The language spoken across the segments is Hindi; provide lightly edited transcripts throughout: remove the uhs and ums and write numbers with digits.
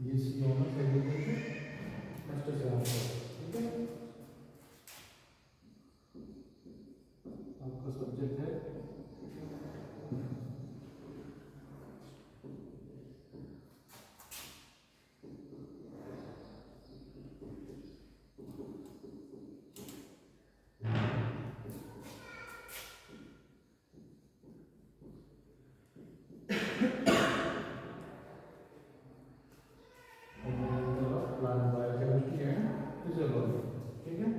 ये सी होना चाहिए फर्स्ट से आपको, ठीक है। आपका सब्जेक्ट है प्लांट बायोकेमिस्ट्री एंड फिजियोलॉजी, ठीक है।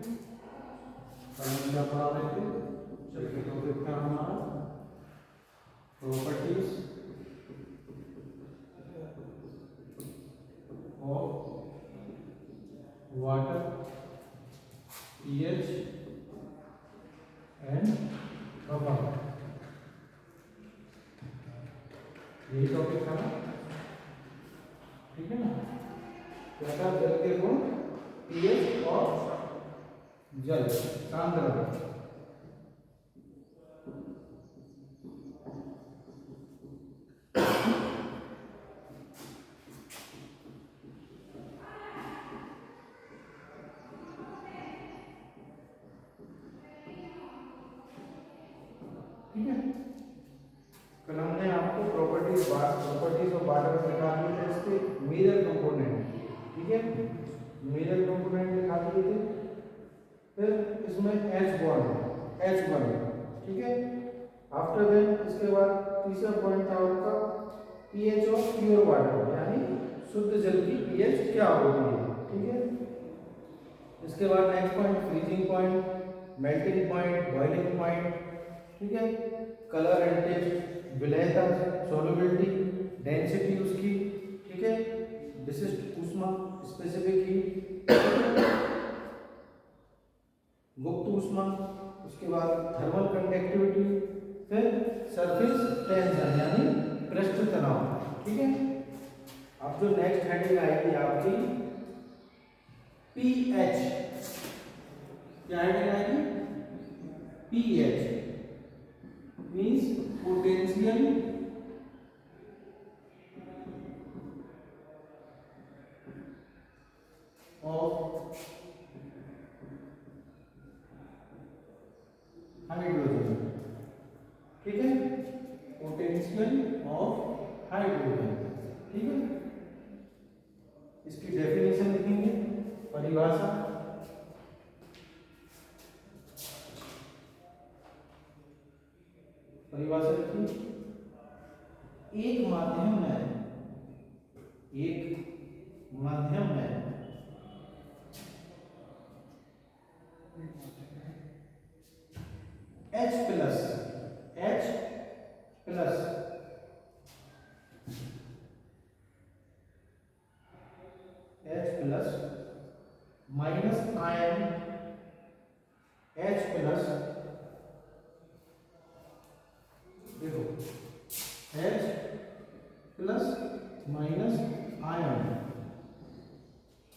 कल क्या पढ़ा रहे थे, चलिए टॉपिक था हमारा properties of water, pH and rubber, यही टॉपिक था ना, ठीक है ना। क्या था, जल के गुण, पीएच और जल सांद्रता, ठीक है। कल हमने आपको प्रॉपर्टीज ऑफ वाटर दिखा दिए थे, इसके मेजर कंपोनेंट, ठीक है, मेजर कंपोनेंट दिखा दिए थे। फिर इसमें H बॉन्ड H1, ठीक है। आफ्टर दैट इसके बाद तीसरा पॉइंट था आपका पीएच ऑफ प्योर वाटर, यानी शुद्ध जल की पीएच क्या होती है, ठीक है। इसके बाद next point freezing point, melting point, boiling point, ठीक है। कलर एंड टेस्ट, विलयता, सॉल्युबिलिटी, डेंसिटी उसकी, ठीक है। विशिष्ट ऊष्मा, स्पेसिफिक हीट, गुप्त ऊष्मा, उसके बाद थर्मल कंडक्टिविटी, फिर सरफेस टेंशन यानी पृष्ठ तनाव, ठीक है। अब जो नेक्स्ट हेडिंग आएगी आपकी पीएच, क्या हेडिंग आएगी, pH means potential of hydrogen, ठीक है, पोटेंशियल ऑफ हाइड्रोजन, ठीक है। इसकी डेफिनेशन लिखेंगे, परिभाषा, परिभाषा लिखिए, एक माध्यम में H plus minus ion H plus, देखो H प्लस माइनस आयन,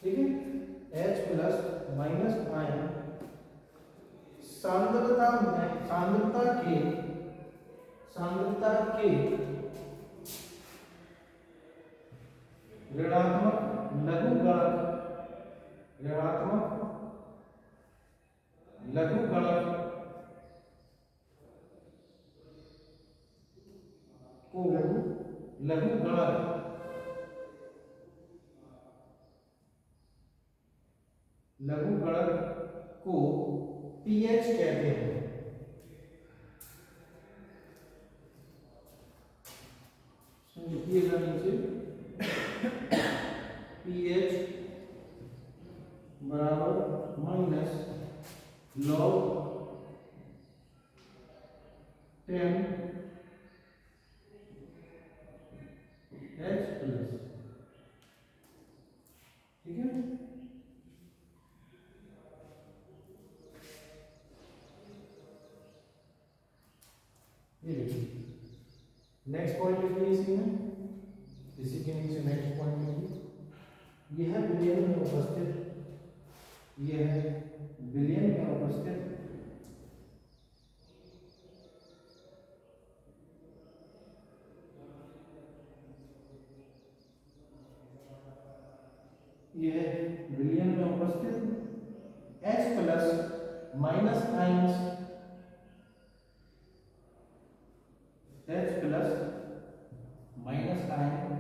ठीक है, H प्लस माइनस आयन सांद्रता के ऋणात्मक लघुगणक को लघुगणक को पीएच कहते हैं, लिखिएगा नीचे, पीएच बराबर माइनस log 10 H प्लस, ठीक है। ये देखिए नेक्स्ट पॉइंट लिखिए, इसी में, इसी के नीचे नेक्स्ट पॉइंट लिखिए, यह है विलयन में उपस्थित, यह है विलयन में उपस्थित ये विलयन में उपस्थित H plus minus ions H plus minus ion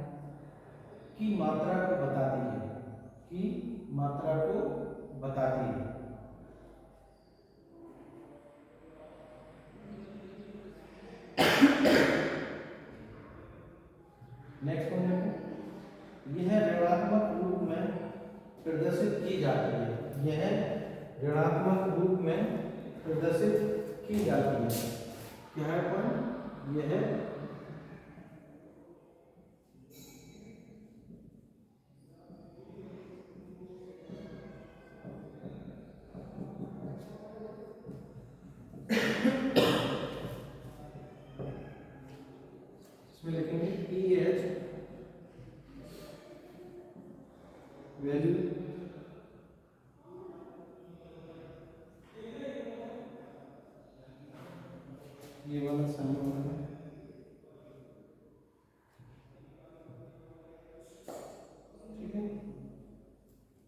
की मात्रा को बताती है, की मात्रा को बताती है। नेक्स्ट वन देखो, यह ऋणात्मक रूप में प्रदर्शित की जाती है, यह ऋणात्मक रूप में प्रदर्शित की जाती है। क्या है पॉइंट? यह इसमें लिखेंगे pH वैल्यू ये वाला समीकरण है, ठीक है।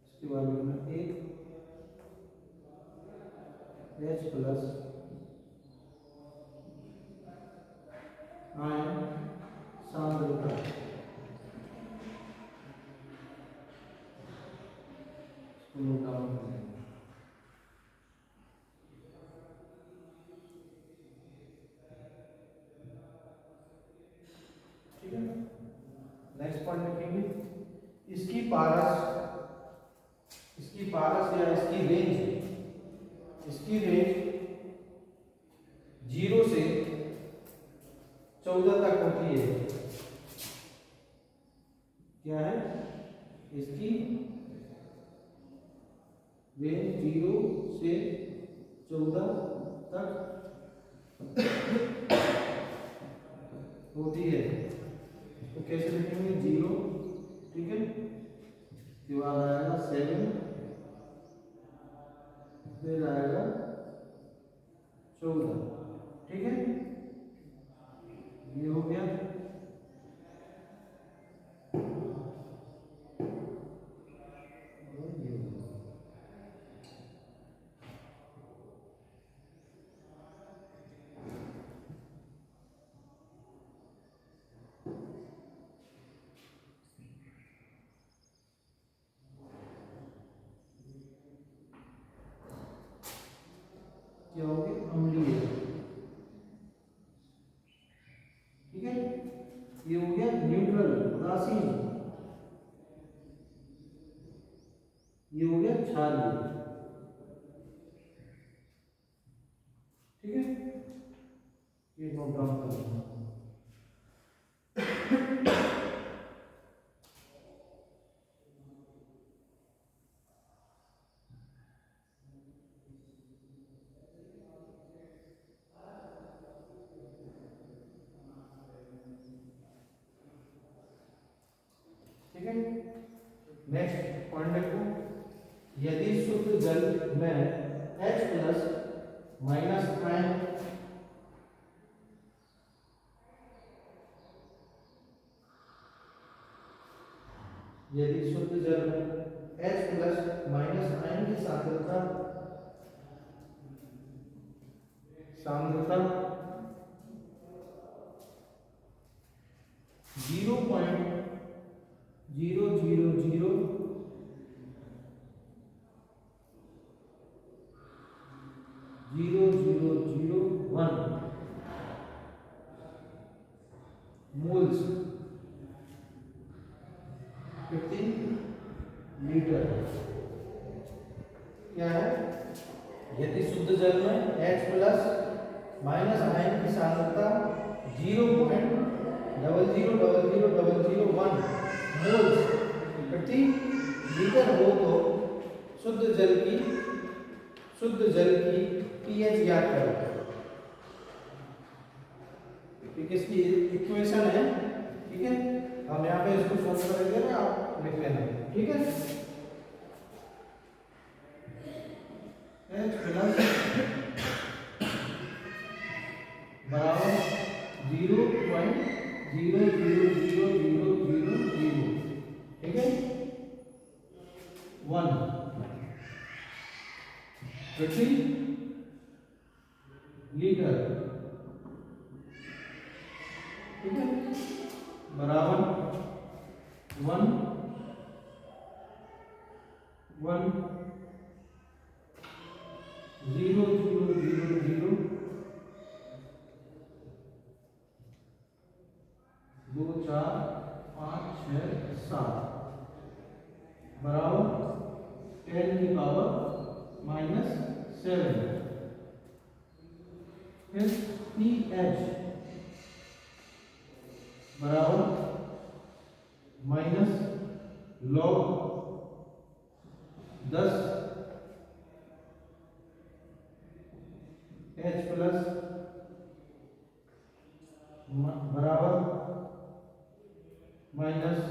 इसके बाद में एक H प्लस आयन सांद्रता, नोट डाउन करें, ठीक है। नेक्स्ट पॉइंट लिखेंगे, इसकी पारस या इसकी रेंज 0 से 14 तक होती है। क्या है? इसकी रेंज 0 से 14 तक होती है। तो कैसे लिखेंगे? 0, ठीक है, उसके बाद आएगा 7, फिर आएगा 14, ठीक है। ये हो गया। क्या हो गया? अम्लीय, ठीक है। ये हो गया न्यूट्रल, उदासीन, ये हो गया क्षारीय, ठीक है। ये नोट डाउन कर लेना। ठीक है। नेक्स्ट पॉइंट देखो, यदि शुद्ध जल में H प्लस माइनस आयन यदि शुद्ध जल में H प्लस माइनस आयन की सांद्रता 0.00000001 मोल्स प्रति लीटर, क्या है? यदि शुद्ध जल में H प्लस माइनस आयन की सांद्रता 0.000001 मोल्स प्रति लीटर हो तो शुद्ध जल की pH ज्ञात करो। ठीक है, इसकी इक्वेशन है, ठीक है। हम यहाँ पे इसको सोल्व करेंगे ना, आप लिख लेना, ठीक है। H प्लस बराबर 0.000000, ठीक है। प्रति लीटर, ठीक है, बराबर 1,0,0,0,0,2,4,5,6,7 बराबर 10⁻⁻7। फिर pH बराबर माइनस log 10 H प्लस बराबर माइनस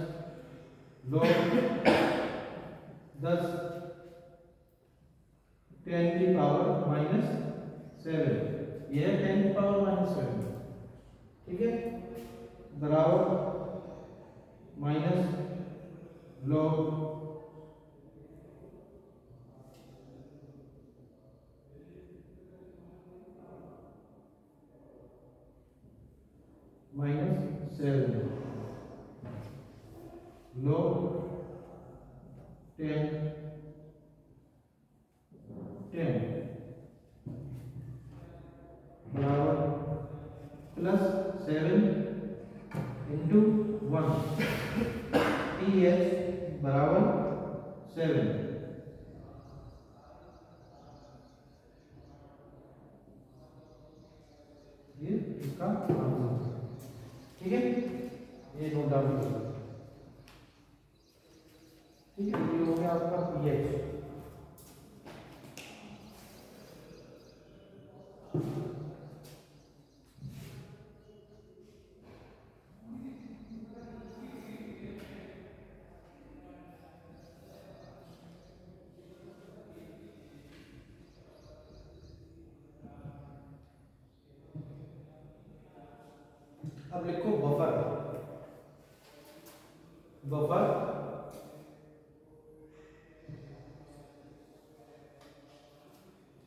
log 10 10⁻⁻7, यह 10⁻⁻7, ठीक है, बराबर माइनस log 7 log 10 बराबर प्लस 7 इंटू 1, pH बराबर 7, ये इसका आंसर, ठीक है, ये नोट डाउन करो, ठीक है, ये हो गया आपका pH। अब लिखो बफर, बफर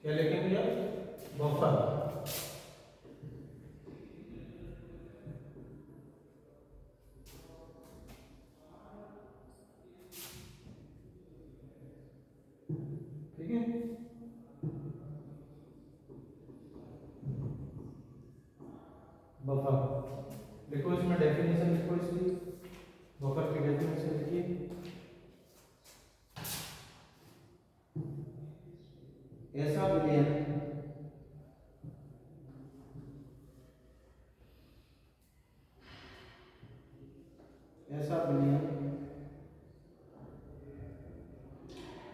क्या लिखेंगे, बफर, ठीक है, बफर देखो, इसमें डेफिनेशन लिखो, इसकी बफर की डेफिनेशन लिखिए, ऐसा विलयन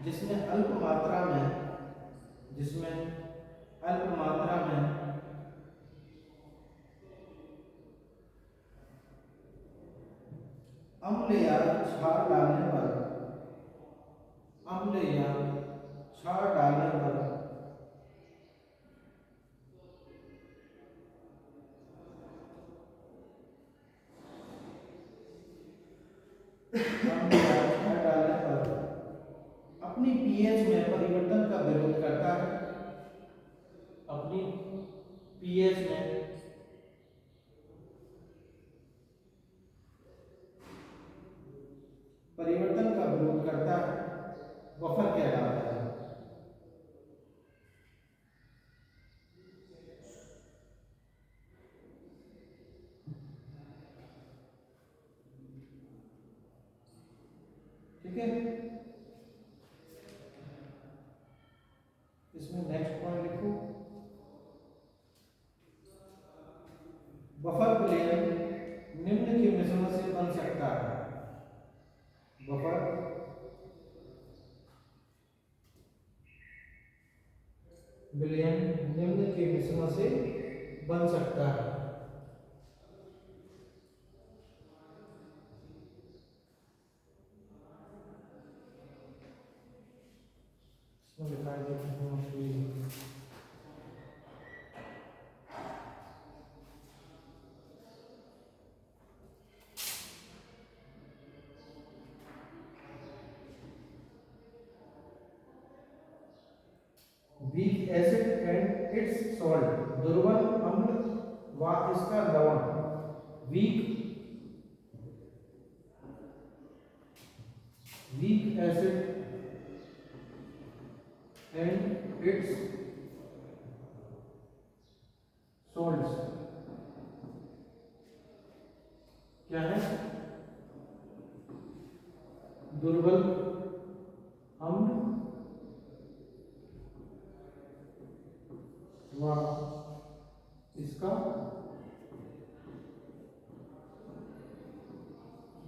जिसमें अल्प मात्रा में अम्ल या क्षार डालने पर अपनी पीएच में परिवर्तन का विरोध करता है, अपनी पीएच में परिवर्तन का विरोध करता है, बफर कहलाता है, ठीक है। इसमें नेक्स्ट पॉइंट लिखो, बफर विलयन निम्न के मिश्रण से बन सकता है, बफर विलयन निम्न के मिश्रण से बन सकता है, लिखा है weak acid and it's salt, दुर्बल अम्ल व इसका लवण। Weak acid and it's salts क्या है? दुर्बल अम्ल व इसका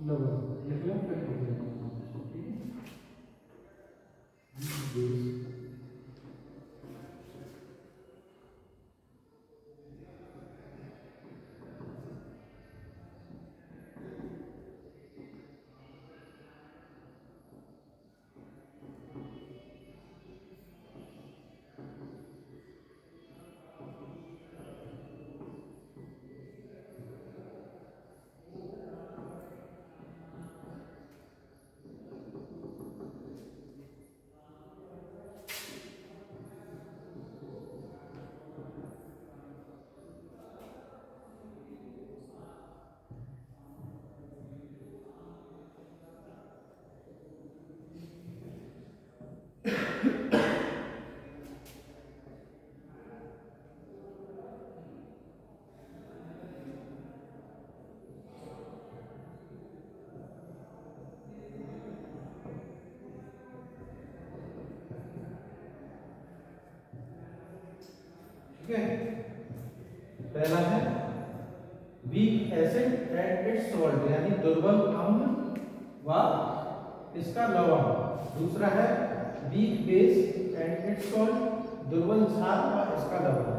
लवण। लिख लो फिर ठीक है। पहला है weak acid and it's salt, यानी दुर्बल अम्ल व इसका लवण। दूसरा है weak base and it's salt, दुर्बल क्षार व इसका लवण।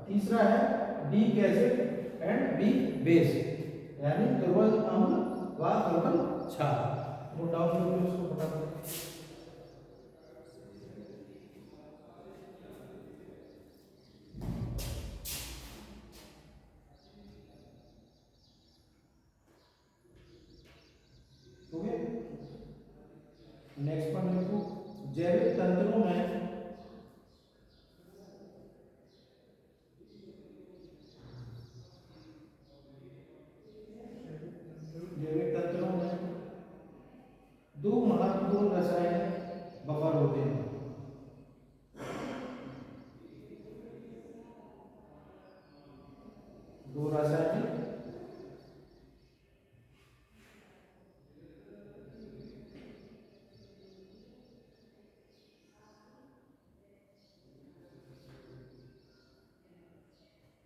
तीसरा है weak acid and weak base, यानी दुर्बल अम्ल व दुर्बल क्षार। नोट डाउन करो इसको फटाफट। नेक्स्ट पॉइंट लिखो, जैविक तंत्रों में दो महत्वपूर्ण रासायनिक बफर होते हैं। दो रासायनिक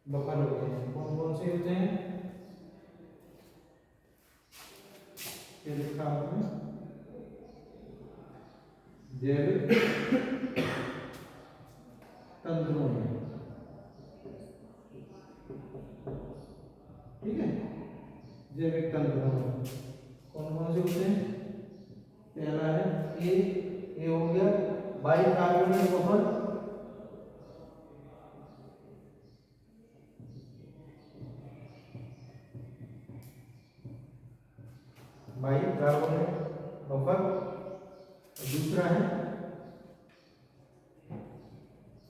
बफर होते हैं। कौन कौन से होते हैं? ये लिखा आपने, जैविक तंत्रों में, ठीक है। जैविक तंत्रों में कौन कौन से होते हैं? पहला है ए हो गया बाइकार्बोनेट बफर, बाइकार्बोनेट बफर। दूसरा है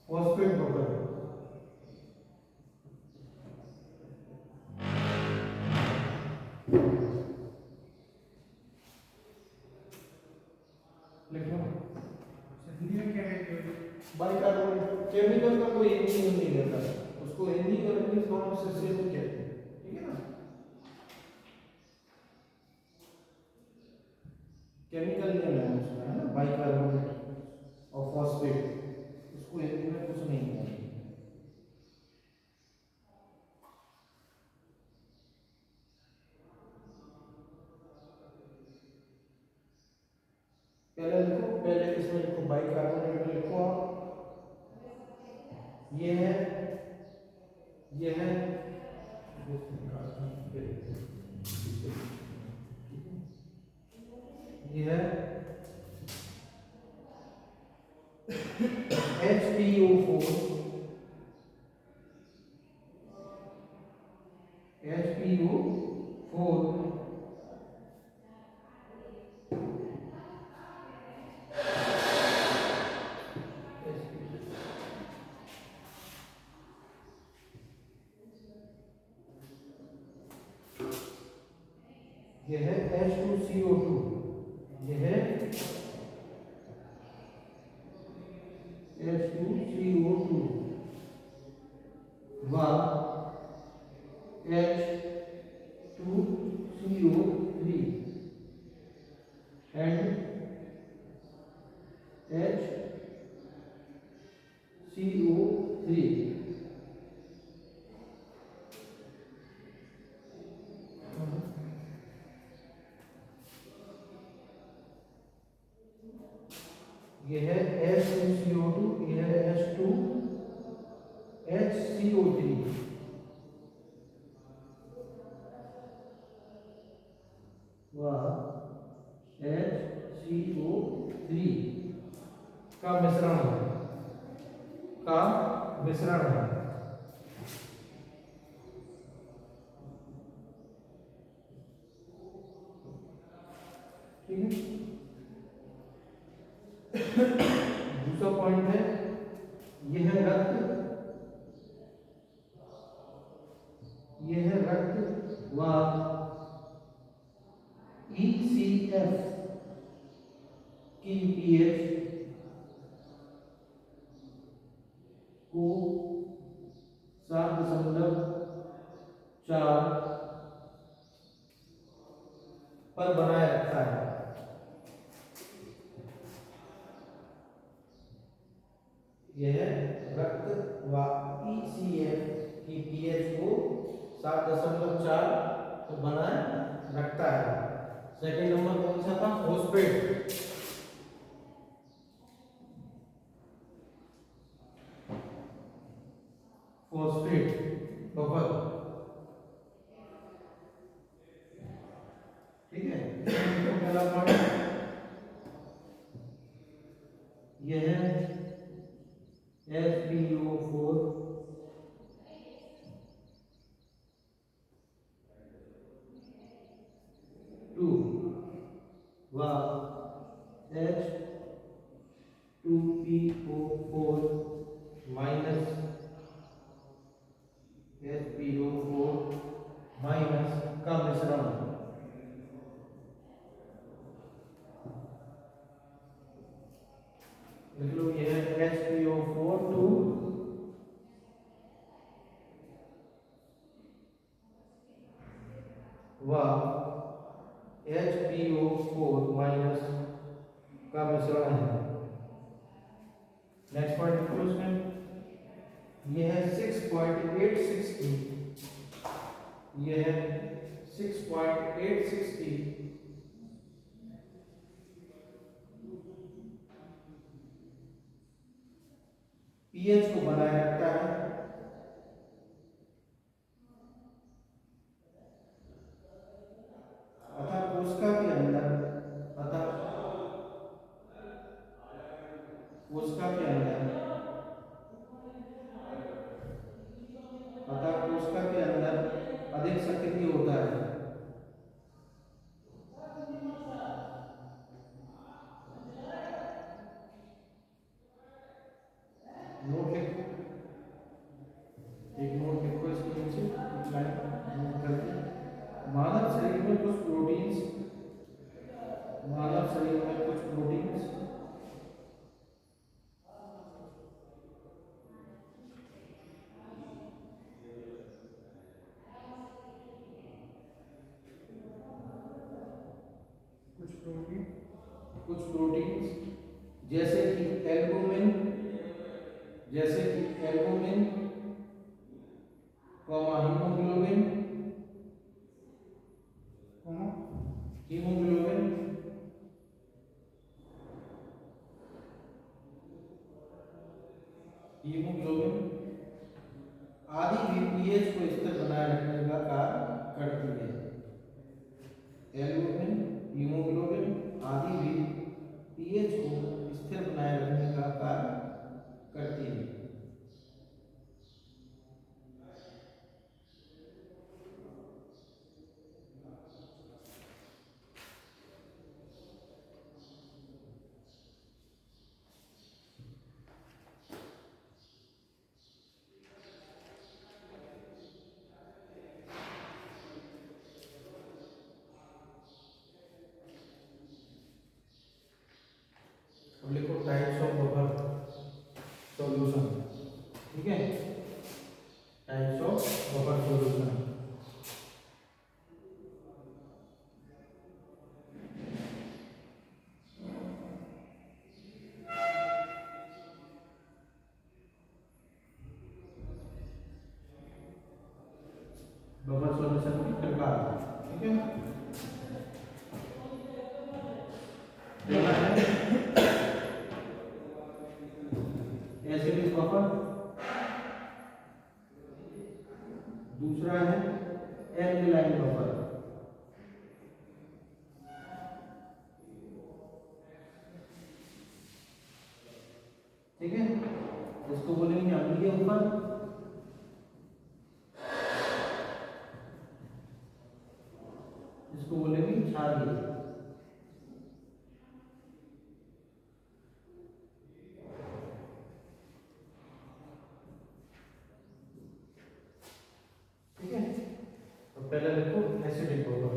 फॉस्फेट बफर, लिखो। हिंदी में क्या है? बाइकार्बोनेट। केमिकल का कोई एक ही नहीं रहता, उसको हिंदी और इंग्लिश दोनों से सेम कहते हैं, ठीक है ना। केमिकल नेम है उसका, है ना, बाइकार्बोनेट और फॉस्फेट, उसको हिंदी में कुछ नहीं कहते। पहले लिखो, पहले इसमें लिखो बाइकार्बोनेट लिखो आप। ये है ये है HPO4, HPO4 HPO H2CO2, ये है H2CO2 व H2CO3 and HCO3। ये है H2CO2, ये है HCO3 व HCO3 का मिश्रण है, का मिश्रण है। ठीक है। दूसरा पॉइंट है, यह है रक्त, यह है रक्त व ECF की पीएच को 7.4 पर बनाए रखता है। यह रक्त व ECF की पीएच को 7.4 पर बनाए रखता है। सेकेंड नंबर कौन सा था? फॉस्फेट। Phosphate buffer. ठीक है। पहला पॉइंट यह है FeO4 2 व H2PO4 माइनस FeO4 माइनस का मिश्रण। लिख लो, यह है HPO4 2 व HPO4 माइनस का मिश्रण है। नेक्स्ट पॉइंट लिखो इसमें, यह है 6.860, यह है 6.860 पीएच को बनाए रखता है। अतः कोशिका के अंदर, अतः कोशिका के अंदर, अतः कोशिका के अंदर अधिक सक्रिय होता है। नोट लिखो, एक नोट लिखो इसके नीचे, एक लाइन नोट करके। मानव शरीर में कुछ प्रोटीन्स, मानव शरीर में कुछ प्रोटीन्स कुछ प्रोटीन्स जैसे कि एल्बुमिन, जैसे कि एल्बुमिन, हीमोग्लोबिन, हीमोग्लोबिन हीमोग्लोबिन आदि भी पीएच को स्थिर बनाए रखने का कार्य करती है। एल्बुमिन, हीमोग्लोबिन आदि भी पीएच को स्थिर बनाए रखने का कार्य करती है। ठीक है, इसको बोलेंगे अम्लीय उपज, इसको बोलेंगे क्षारीय। ठीक है, तो पहले देखो एसिडिक होगा।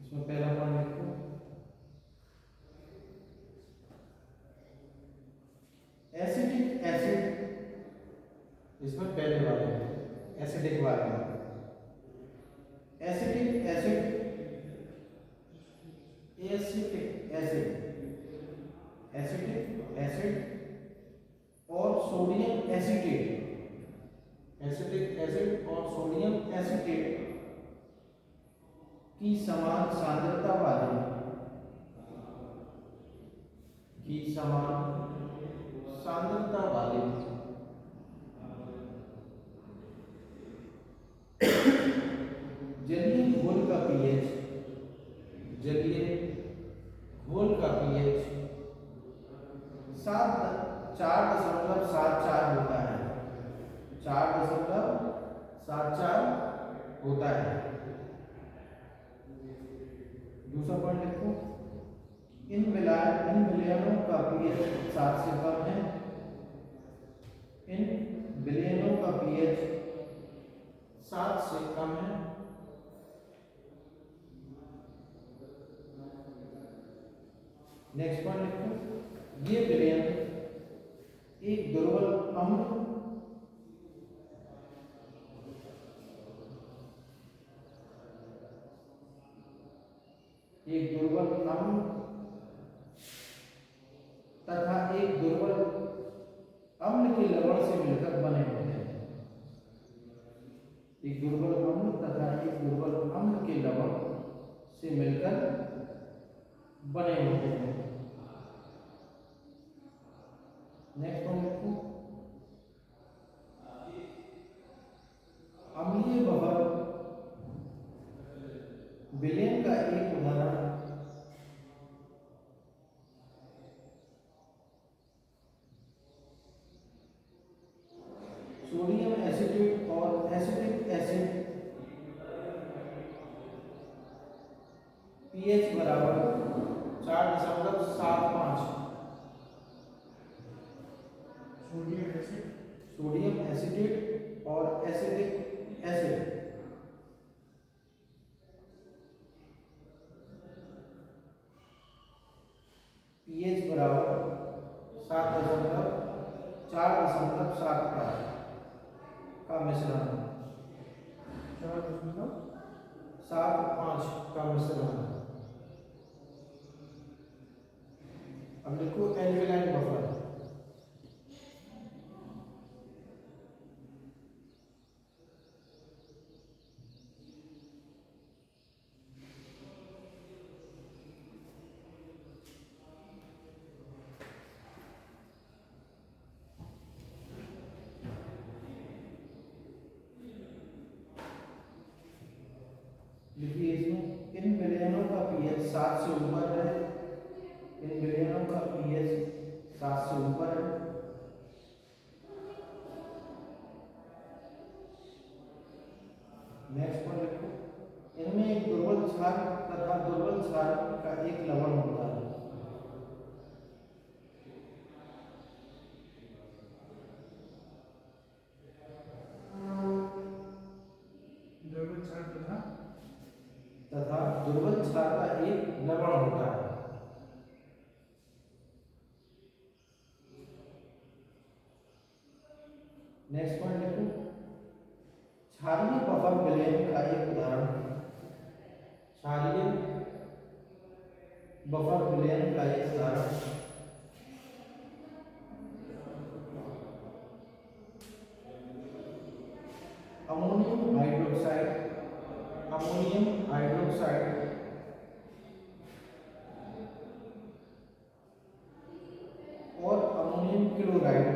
इसमें पहला पॉइंट लिखो एसिटिक एसिड, इसमें पहले वाले एसिडिक वाले acetic acid, acetic acid, acetic acid और सोडियम एसीटेट, एसिटिक एसिड और सोडियम एसीटेट की समान सांद्रता वाले, की समान सांद्रता वाले जलीय घोल का पीएच, जलीय घोल का पीएच 4.74 होता है, 4.74 होता है। दूसरा पॉइंट लिखो इन विलयनों का पीएच 7 से कम है, इन विलयनों का पीएच 7 से कम है। नेक्स्ट पॉइंट लिखो ये विलयन एक दुर्बल अम्ल, एक दुर्बल अम्ल तथा एक दुर्बल अम्ल के लवण से मिलकर बने होते हैं, एक दुर्बल अम्ल तथा एक दुर्बल अम्ल के लवण से मिलकर बने होते हैं। नेक्स्ट पॉइंट लिखो अम्लीय बफर विलयन का एक उदाहरण सोडियम एसीटेट और एसिटिक एसिड पीएच बराबर 4.75, सोडियम एसीटेट और एसिटिक एसिड पीएच बराबर 4.75 का मिश्रण, 4.75 का मिश्रण। अब लिखो एल्कलाइन बफर, लिखिए इसमें इन विलयनों का पीएच 7 से ऊपर है, इन विलयनों का पीएच 7 से ऊपर है। नेक्स्ट पॉइंट लिखो इनमें एक दुर्बल क्षार तथा दुर्बल क्षार का एक लवण होता है, तथा दुर्बल क्षार का एक लवण होता है। नेक्स्ट पॉइंट लिखो क्षारीय बफर विलयन का एक उदाहरण, क्षारीय बफर विलयन का एक उदाहरण अमोनियम हाइड्रोक्साइड, अमोनियम हाइड्रोक्साइड और अमोनियम क्लोराइड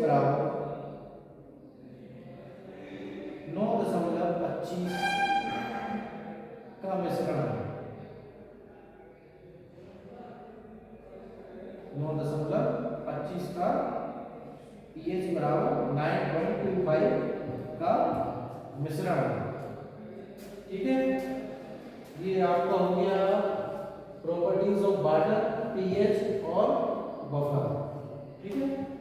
बराबर 9.25 का मिश्रण है। 9.25 का pH बराबर 9.25 का मिश्रण है। ठीक है, ये आपका हो गया प्रॉपर्टीज ऑफ वाटर, पीएच और बफर। ठीक है।